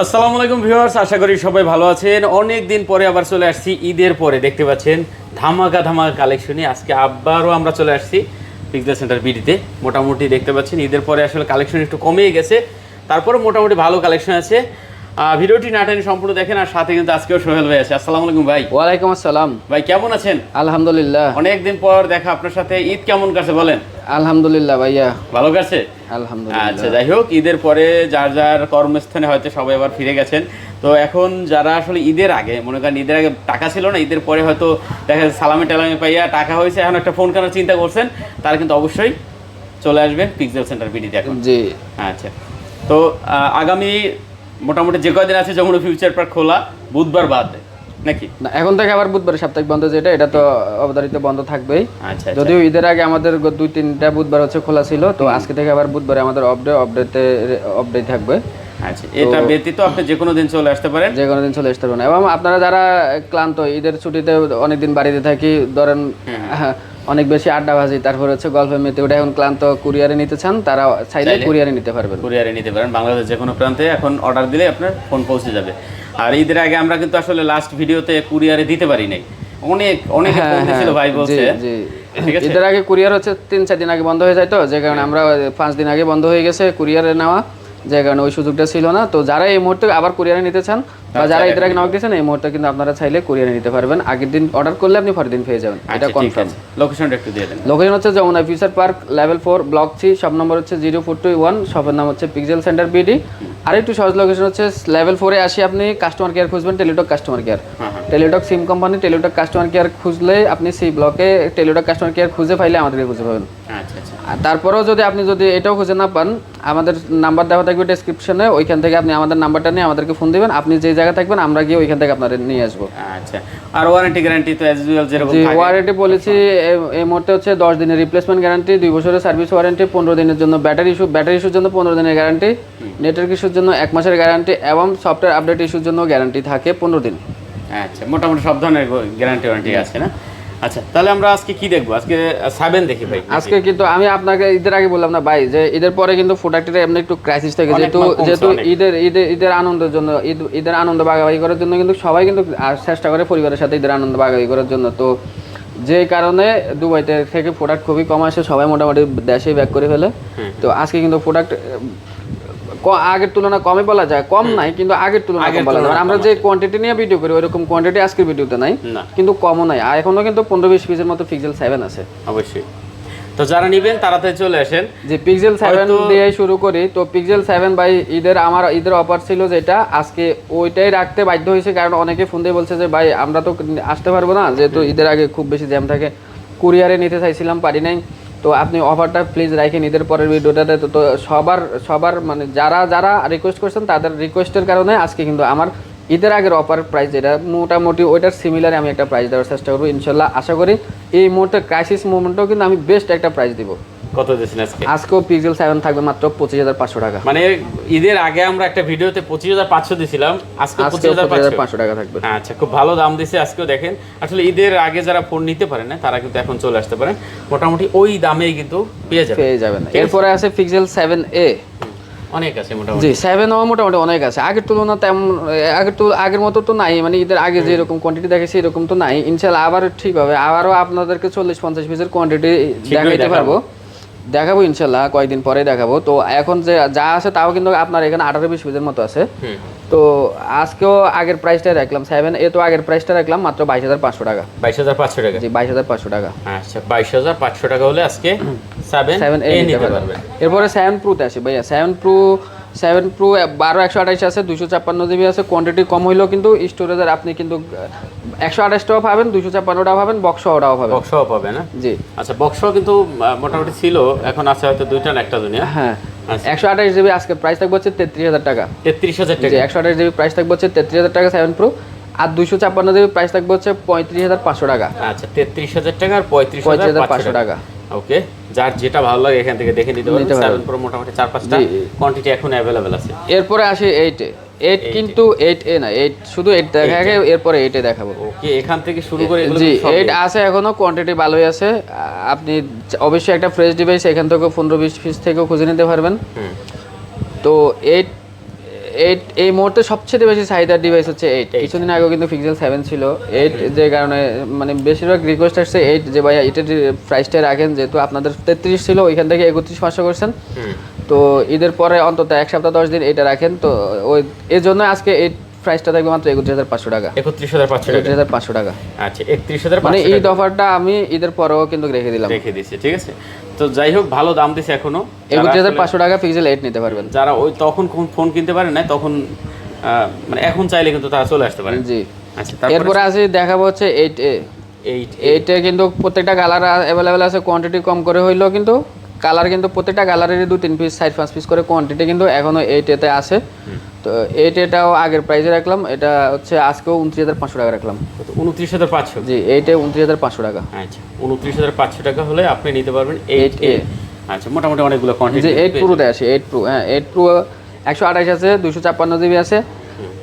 আসসালামু আলাইকুম ভিউয়ার্স, আশা করি সবাই ভালো আছেন। অনেক দিন পরে আবার চলে আসছি ঈদের পরে, দেখতে পাচ্ছেন ধামাকা ধামাকা কালেকশনে। আজকে আবারও আমরা চলে আসছি পিক্সেল সেন্টার বিডিতে। মোটামুটি দেখতে পাচ্ছেন ঈদের পরে আসলে কালেকশন একটু কমেই গেছে, তারপরে মোটামুটি ভালো কালেকশন আছে। ভিডিওটি না টেনে সম্পূর্ণ দেখেন। আর সাথে কিন্তু আজকেও সোহেল ভাই আছে। আসসালামু আলাইকুম ভাই। ওয়ালাইকুম আসসালাম ভাই, কেমন আছেন? আলহামদুলিল্লাহ। অনেকদিন পর দেখা আপনার সাথে। ঈদ কেমন কাটছে বলেন? আলহামদুলিল্লাহ ভাইয়া, ভালো কাটছে? আলহামদুলিল্লাহ। আচ্ছা, যাই হোক, ঈদের পরে যার যার কর্মস্থানে হয়তো সবাই আবার ফিরে গেছেন। তো এখন যারা আসলে ঈদের আগে, মনে করেন ঈদের আগে টাকা ছিল না, ঈদের পরে হয়তো দেখা যাচ্ছে সালামি টালামি পাইয়া টাকা হয়েছে, এখন একটা ফোন কেনার চিন্তা করছেন, তারা কিন্তু অবশ্যই চলে আসবেন পিক্সেল সেন্টার বিডিতে এখন। জি আচ্ছা, তো আগামী মোটামুটি যে কয়দিন আছে যমুনা ফিউচার পার্ক খোলা, বুধবার বাদ নাকি? না, এখন থেকে আবার বুধবার সাপ্তাহিক বন্ধ, যেটা এটা তো অবধারিত বন্ধ থাকবেই। আচ্ছা, যদিও ঈদের আগে আমাদের 2-3টা বুধবার হচ্ছে খোলা ছিল, তো আজকে থেকে আবার বুধবারে আমাদের অফডে থাকবে। আচ্ছা, এটা ব্যতীত আপনি যে কোনো দিন চলে আসতে পারেন, যে কোনো দিন চলে আসতে পারেন। এবং আপনারা যারা ক্লান্ত, ঈদের ছুটিতে অনেকদিন বাড়িতে থাকি, ধরেন অনেক বেশি আড্ডাবাজি, তারপর হচ্ছে গল্পের মেতে ওটা, এখন ক্লান্ত কুরিয়ারে নিতে চান, তারা চাইলে কুরিয়ারে নিতে পারবেন। কুরিয়ারে নিতে পারেন, বাংলাদেশ যে কোনো প্রান্তে এখন অর্ডার দিলে আপনার ফোন পৌঁছে যাবে। আর ঈদের আগে আমরা কিন্তু আসলে লাস্ট ভিডিওতে কুরিয়ারে দিতে পারি নাই, অনেক ছিল ভাই বলছে। ঈদের আগে কুরিয়ার হচ্ছে 3-4 দিন আগে বন্ধ হয়ে যায়, তো যে কারণে আমরা 5 দিন আগে বন্ধ হয়ে গেছে কুরিয়ারে নেওয়া, যে কারণে ওই সুযোগটা ছিল না। তো যারা এই মুহূর্তে আবার কুরিয়ারে নিতে চান বা যারা ঈদের আগে নক দিয়েছেন, এই মুহূর্তে কিন্তু আপনারা চাইলে কুরিয়ারে নিতে পারবেন। আগের দিন অর্ডার করলে আপনি পরের দিন পেয়ে যাবেন, এটা কনফার্ম। লোকেশনটা একটু দিয়ে দেন। লোকেশন হচ্ছে Jamuna Future Park, level 4, block 3, shop number হচ্ছে 0421, শপের নাম হচ্ছে পিক্সেল সেন্টার বিডি। আর একটু সহজ লোকেশন হচ্ছে লেভেল 4-এ আসি, আপনি কাস্টমার কেয়ার খুঁজবেন, টেলিটক কাস্টমার কেয়ার, টেলিটক সিম কোম্পানি, টেলিটক কাস্টমার কেয়ার খুঁজলে আপনি সেই ব্লকে টেলিটক কাস্টমার কেয়ার খুঁজে পাইলে আমাদেরকে খুঁজে পাবেন। আর তারপরেও যদি আপনি এটাও খুঁজে না পান, আমাদের নাম্বার দেওয়া থাকবে ডেসক্রিপশনে, ওইখান থেকে আপনি আমাদের নাম্বারটা নিয়ে আমাদেরকে ফোন দিবেন, আপনি যে জায়গায় থাকবেন আমরা গিয়ে ওইখান থেকে আপনাদের নিয়ে আসবো। আচ্ছা, আর ওয়ারেন্টি গ্যারান্টি তো অ্যাজ ইউজুয়াল যেরকম থাকে। ওয়ারেন্টি পলিসি এই মুহূর্তে হচ্ছে 10 দিনের রিপ্লেসমেন্ট গ্যারান্টি, 2 বছরের সার্ভিস ওয়ারেন্টি, 15 দিনের জন্য ব্যাটারি ইস্যুর জন্য 15 দিনের গ্যারান্টি, নেটওয়ার্ক ইস্যুর জন্য 1 মাসের গ্যারান্টি, এবং সফটওয়্যার আপডেট ইস্যুর জন্য গ্যারান্টি থাকে 15 দিন। আচ্ছা, মোটামুটি সব ধরনের গ্যারান্টি ওয়ারেন্টি আছে না? আচ্ছা, তাহলে আমরা আজকে কি দেখবো? আজকে 7 দেখি ভাই। আজকে কিন্তু আমি আপনাকে ঈদের আগে বললাম না ভাই, যে ঈদের পরে কিন্তু প্রোডাক্টের এমনি একটু ক্রাইসিস থাকে, যেহেতু ঈদের আনন্দের জন্য, ঈদের আনন্দ ভাগাভাগি করার জন্য কিন্তু সবাই কিন্তু চেষ্টা করে পরিবারের সাথে ঈদের আনন্দ ভাগাভাগি করার জন্য। তো যে কারণে দুবাইতে থেকে প্রোডাক্ট খুবই কম আসে, সবাই মোটামুটি দেশেই ব্যাক করে ফেলে। তো আজকে কিন্তু প্রোডাক্ট আগের তুলনায় কমই বলা যায়, কম নাই কিন্তু আগের তুলনায় কম বলা যায়। আমরা যে কোয়ান্টিটি নিয়ে ভিডিও করি ওইরকম কোয়ান্টিটি আজকের ভিডিওতে নাই, কিন্তু কমও নাই। আর এখনো কিন্তু 15-20 পিসের মতো পিক্সেল 7 আছে অবশ্যই। তো যারা নেবেন তাড়াতাড়ি চলে আসেন। যে পিক্সেল 7 দিয়ে শুরু করি, তো পিক্সেল 7 ভাই আমার ঈদের অফার ছিল যেটা, আজকে ওইটাই রাখতে বাধ্য হয়েছে, কারণ অনেকে ফোন দিয়ে বলছে যে ভাই আমরা তো আসতে পারবো না, যেহেতু ঈদের আগে খুব বেশি জ্যাম থাকে, কুরিয়ারে নিতে চাইছিলাম পারি নাই। তো আপনি অফারটা প্লিজ রাখেন ঈদের পরের ভিডিওটাতে। তো সবার মানে যারা রিকোয়েস্ট করছেন তাদের রিকোয়েস্টের কারণে আজকে কিন্তু আমার ঈদের আগের অফার প্রাইস যেটা মোটামুটি ওইটার সিমিলার আমি একটা প্রাইস দেওয়ার চেষ্টা করবো ইনশাল্লাহ। আশা করি এই মুহূর্তে ক্রাইসিস মুভমেন্টেও কিন্তু আমি বেস্ট একটা প্রাইস দিব। কত দিয়েছেন আজকে? আজকেও পিক্সেল 7 থাকবে মাত্র 25,500 টাকা। মানে ঈদের আগে আমরা একটা ভিডিওতে 25,500 দিছিলাম, আজকে 25,500 টাকা থাকবে। আচ্ছা, খুব ভালো দাম দিছে আজকেও। দেখেন আসলে ঈদের আগে যারা ফোন নিতে পারেন না তারা কিন্তু এখন চলে আসতে পারেন, মোটামুটি ওই দামেই কিন্তু পেয়ে যাবেন। এরপরে আছে পিক্সেল 7a, অনেক আছে মোটামুটি। জি 7ও মোটামুটি অনেক আছে, আগের তুলনা তেমন আগের মতো তো নাই, মানে ঈদের আগে যেরকম কোয়ান্টিটি দেখেছি এরকম তো নাই। ইনশাআল্লাহ আবার ঠিক হবে, আবারও আপনাদেরকে 40-50 পিসের কোয়ান্টিটি দেখাবো ইনশাল্লাহ, কয়েকদিন পরে দেখাবো। তো এখন যে যা আছে তাও কিন্তু আপনার এখানে 18-20 পিসের মতো আছে। তো আজকেও আগের প্রাইসটা রাখলাম 7A, তো আগের প্রাইসটা রাখলাম মাত্র 22,500 টাকা। 22,500 টাকা? জি 22,500 টাকা। আচ্ছা, 22,500 টাকা হলে আজকে 7A নিতে পারবেন। এরপরে 7 Proতে আসি ভাইয়া। 7 Pro 12/128 আছে, 256 জিবি আছে। কোয়ান্টিটি কম হইলেও কিন্তু স্টোরেজের আপনি কিন্তু 128টাও পাবেন, 256টাও পাবেন, বক্সটাও পাবেন না? জি আচ্ছা, বক্সও কিন্তু মোটামুটি ছিল, এখন আছে হয়তো দুইটা না একটা দুনিয়া। হ্যাঁ, 128 জিবি আজকে প্রাইস থাকবে হচ্ছে 33,000 টাকা। 33,000 টাকা? 128 জিবি প্রাইস থাকবে হচ্ছে 33,000 টাকা 7 Pro, আর 256 জিবি প্রাইস থাকবে হচ্ছে 35,500 টাকা। আচ্ছা, 33,000 টাকা আর 35,500 টাকা। ওকে, যার যেটা ভালো লাগে এখান থেকে দেখে নিতে পারবেন। 7 Pro মোটামুটি 4-5টা কোয়ান্টিটি এখন अवेलेबल আছে। এরপরে আসি 8 কিন্তু 8A না, 8 শুধু 8 দেখাবে, এরপরে 8A দেখাবো। ওকে, এখান থেকে শুরু করে এগুলো জি 8 আছে, এখনো কোয়ান্টিটি ভালোই আছে। আপনি অবশ্যই একটা ফ্রেশ ডিভাইস এখান থেকে 15-20 পিস থেকেও খুঁজে নিতে পারবেন। তো 8 8 এই মুহূর্তে সবচেয়ে বেশি চাহিদার ডিভাইস হচ্ছে 8। কিছুদিন আগেও কিন্তু পিক্সেল 7 ছিল, 8 যে কারণে মানে বেশিরভাগ রিকোয়েস্ট আসছে 8 যে ভাই এটার প্রাইসটা রাখেন, যেহেতু আপনাদের 33 ছিল ওইখান থেকে 31,500 করছেন, তো ঈদের পরে অন্তত এক সপ্তাহ 10 দিন এটা রাখেন, তো ওই এর জন্য আজকে এই প্রাইসটা থাকবে মাত্র 31,500 টাকা। 31,500 টাকা। আচ্ছা 31,500 মানে ঈদ অফারটা আমি ঈদের পরেও কিন্তু রেখে দিয়েছি, ঠিক আছে। তো যাই হোক ভালো দাম দিছে এখনো, 31,500 টাকা পিক্সেল 8 নিতে পারবেন। যারা ওই তখন ফোন কিনতে পারেন না তখন মানে এখন চাইলে কিন্তু তারা চলে আসতে পারেন। জি আচ্ছা এরপরে আসি দেখাবো হচ্ছে 8A। 8A কিন্তু প্রত্যেকটা কালার অ্যাভেলেবেল আছে, কোয়ান্টিটি কম করে হইলেও কিন্তু কালার কিন্তু প্রত্যেকটা কালারেরই 2-3 পিস 4-5 পিস করে কোয়ান্টিটি কিন্তু এখনো 8A আছে। তো 8Aটাও আগের প্রাইসে রাখলাম, এটা হচ্ছে আজকেও 29,500 টাকা রাখলাম। 29,500? জি 8A 29,500 টাকা। আচ্ছা 29,500 টাকা হলে আপনি নিতে পারবেন 8A। আচ্ছা মোটামুটি অনেকগুলো কোয়ান্টিটি। যে 8 Pro তে আছে, 8 Pro, হ্যাঁ 8 Pro 128 আছে, 256 জিবি আছে।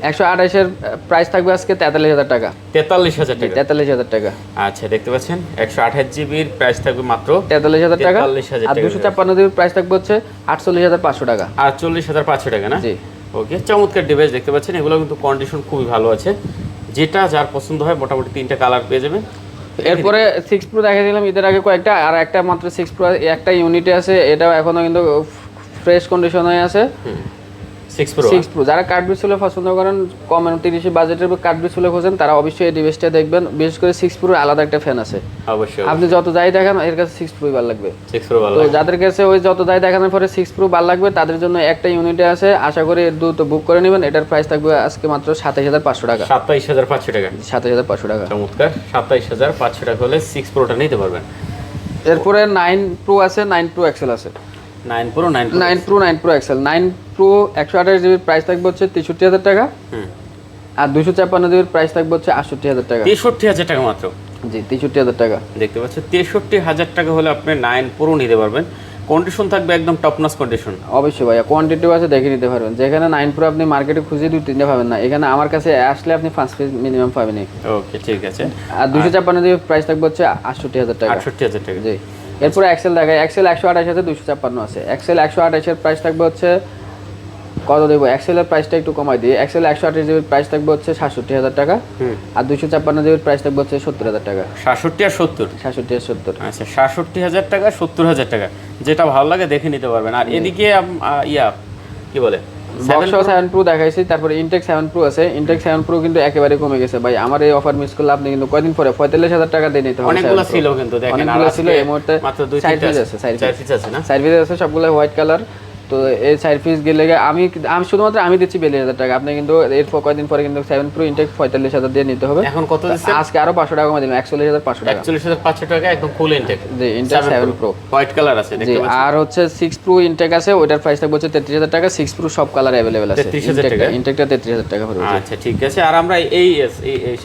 128 এর প্রাইস থাকবে আজকে 43,000 টাকা। 43,000 টাকা? 43,000 টাকা। আচ্ছা দেখতে পাচ্ছেন 128 জিবির প্রাইস থাকবে মাত্র 43,000 টাকা। 43,000 আর 256 জিবির প্রাইস থাকবে হচ্ছে 48,500 টাকা। 48,500 টাকা না? জি ওকে, চমৎকার ডিভাইস দেখতে পাচ্ছেন, এগুলো কিন্তু কন্ডিশন খুবই ভালো আছে, যেটা যার পছন্দ হয় মোটামুটি 3টা কালার পেয়ে যাবেন। এরপরে 6 Pro দেখাই দিলাম ঈদের আগে কয়েকটা, আর একটা মাত্র 6 Pro একটা ইউনিটে আছে, এটাও এখনো কিন্তু ফ্রেশ কন্ডিশনে আছে। 6 Pro যারা কার্ড ডিসপ্লে পছন্দ করেন, কম 30 বাজেটের কার্ড ডিসপ্লে খোঁজেন, তারা অবশ্যই এই ডিভাইসটা দেখবেন। বিশেষ করে 6 Pro আলাদা একটা ফ্যান আছে অবশ্যই, আপনি যত যাই দেখেন এর কাছে 6 Pro ভালো লাগবে। 6 Pro ভালো তো লাগবে, যাদের কাছে ওই যত যাই দেখানোর পরে 6 Pro ভালো লাগবে তাদের জন্য একটা ইউনিটে আছে, আশা করি দ্রুত বুক করে নেবেন। এটার প্রাইস থাকবে আজকে মাত্র 27,500 টাকা। 27,500 টাকা? 27,500 টাকা। চমৎকার, 27,500 টাকা হলে 6 Proটা নিতে পারবেন। এরপরে 9 Pro আছে, 9 Pro XL আছে। 9 Pro 9 Pro XL 9 Pro 128 জিবির প্রাইস থাকবে হচ্ছে 63,000 টাকা। আর 256 জিবির প্রাইস থাকবে হচ্ছে 68,000 টাকা। 63,000 টাকা মাত্র? জি 63,000 টাকা। দেখতে পাচ্ছেন 63,000 টাকা হলে আপনি 9 Pro নিতে পারবেন। কন্ডিশন থাকবে একদম টপ নচ কন্ডিশন। অবশ্যই ভাইয়া, কোয়ান্টিটিও আছে, দেখে নিতে পারবেন। যেখানে 9 Pro আপনি মার্কেটে খুঁজে 2-3টা পাবেন না, এখানে আমার কাছে আসলে আপনি 5 পিস মিনিমাম পাবেন। ওকে ঠিক আছে। আর 256 জিবির প্রাইস থাকবে হচ্ছে 68,000 টাকা। 68,000 টাকা? জি। এরপরে এক্সেল দেখায়, এক্সেল 128 আছে, 256 আছে। এক্সেল 128 এর প্রাইস থাকবে হচ্ছে কত দেবো, এক্সেলের প্রাইসটা একটু কমাই দিই। এক্সেল 128 জিবির প্রাইস থাকবে হচ্ছে 67,000 টাকা। আর 256 জিবির প্রাইস থাকবে হচ্ছে 70,000 টাকা। 67 আর 70? 67 আর 70। আচ্ছা 67,000 টাকা 70,000 টাকা, যেটা ভালো লাগে দেখে নিতে পারবেন। আর এদিকে কি বলে বক্স 7 Pro দেখাইছি, তারপরে ইনটেক 7 Pro আছে। ইনটেক 7 Pro কিন্তু একেবারে কমে গেছে ভাই, আমার এই অফার মিস করলে আপনি কিন্তু কয়দিন পরে 45,000 টাকা দিয়ে নিতে হবে। অনেকগুলো ছিল কিন্তু দেখেন, অনেকগুলো ছিল, এই মুহূর্তে মাত্র 2-3 আছে, 4 পিস আছে না? 4 পিস আছে, সবগুলো হোয়াইট কালার। তো এই 4 পিস গেলে আমি শুধুমাত্র আমি দিচ্ছি 42,000 টাকা, আপনি কিন্তু এরপর কয়েকদিন পরে কিন্তু 7 Pro ইনটেক 45,000 দিয়ে নিতে হবে। এখন কত দিচ্ছেন? আজকে আরো 500 টাকা কমে দিলাম, 41,500 টাকা। 41,500 টাকা একদম ফুল ইনটেক। জি ইনটেক 7 Pro হোয়াইট কালার আছে দেখতে পাচ্ছেন। আর হচ্ছে 6 Pro ইনটেক আছে, ওটার প্রাইস থাকবে হচ্ছে 33,000 টাকা। 6 Pro সব কালার अवेलेबल আছে। 33,000 টাকা ইনটেকটা 33,000 টাকা পড়বে। আচ্ছা ঠিক আছে। আর আমরা এই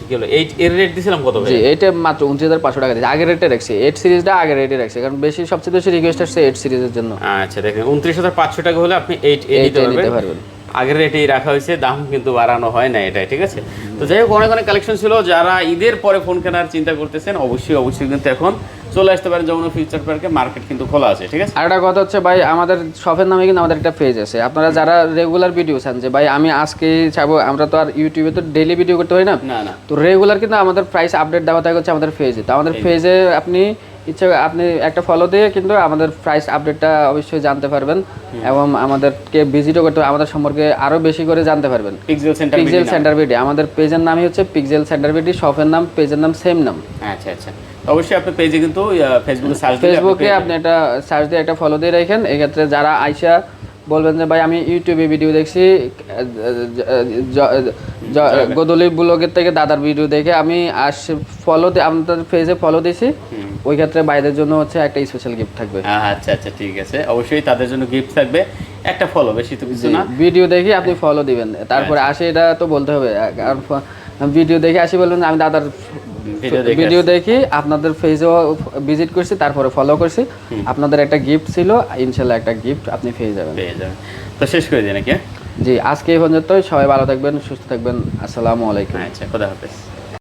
কি হলো 8 এর রেট দিছিলাম কত ভাই? জি এটা মাত্র 29,500 টাকা দিয়েছি, আগের রেটে রাখছি। 8 সিরিজটা আগের রেটে রাখছি, কারণ সবচেয়ে বেশি রিকোয়েস্ট আসছে 8 সিরিজের জন্য। আচ্ছা দেখেন 29,500 টাকা হলে আপনি 8A নিতে পারবেন। আগের রেটেই রাখা হয়েছে, দাম কিন্তু বাড়ানো হয় না, এটাই ঠিক আছে। তো যাই হোক অনেক কালেকশন ছিল, যারা ঈদের পরে ফোন কেনার চিন্তা করতেছেন অবশ্যই কিন্তু এখন চলে আসতে পারেন যমুনা ফিউচার পার্কে, মার্কেট কিন্তু খোলা আছে, ঠিক আছে। আর একটা কথা হচ্ছে ভাই, আমাদের শপের নামে কিন্তু আমাদের একটা পেজ আছে। আপনারা যারা রেগুলার ভিডিও চান যে ভাই আমি আজকে চাবো, আমরা তো আর ইউটিউবে তো ডেইলি ভিডিও করতে হয় না, তো রেগুলার কিন্তু আমাদের প্রাইস আপডেট দেওয়া থাকে হচ্ছে আমাদের পেজে। তো আমাদের পেজে আপনি একটা ফলো দিয়ে কিন্তু আমাদের প্রাইস আপডেটটা অবশ্যই জানতে পারবেন, এবং আমাদেরকে ভিজিটও করতে আমাদের সম্পর্কে আরো বেশি করে জানতে পারবেন। পিক্সেল সেন্টার বিডি আমাদের পেজের নামই হচ্ছে পিক্সেল সেন্টার বিডি, শপের নাম, পেজের নাম সেম নাম। আচ্ছা আচ্ছা, অবশ্যই আপনি পেজে কিন্তু ফেসবুকে আপনি একটা সার্চ দিয়ে একটা ফলো দিয়ে রাখেন। এই ক্ষেত্রে যারা আইসা বলবেন যে ভাই আমি ইউটিউবে ভিডিও দেখছি, গোদলি ব্লগের থেকে দাদার ভিডিও দেখে আমি আমাদের পেজে ফলো দিয়েছি, ওই ক্ষেত্রে বাইরের জন্য হচ্ছে একটা স্পেশাল গিফট থাকবে। আচ্ছা আচ্ছা ঠিক আছে, অবশ্যই তাদের জন্য গিফট থাকবে, একটা ফলো, বেশি তো কিছু না। ভিডিও দেখে আপনি ফলো দিবেন, তারপরে আসে এটা তো বলতে হবে, কারণ ভিডিও দেখে আসি বলবেন আমি দাদার ভিডিও দেখি আপনাদের পেজেও ভিজিট করছি, তারপরে ফলো করছি, আপনাদের একটা গিফট ছিল, ইনশাআল্লাহ একটা গিফট আপনি পেয়ে যাবেন। তো শেষ করে দিই নাকি? জি আজকে এই পর্যন্ত, সবাই ভালো থাকবেন, সুস্থ থাকবেন, আসসালামু আলাইকুম। আচ্ছা, খোদা হাফেজ।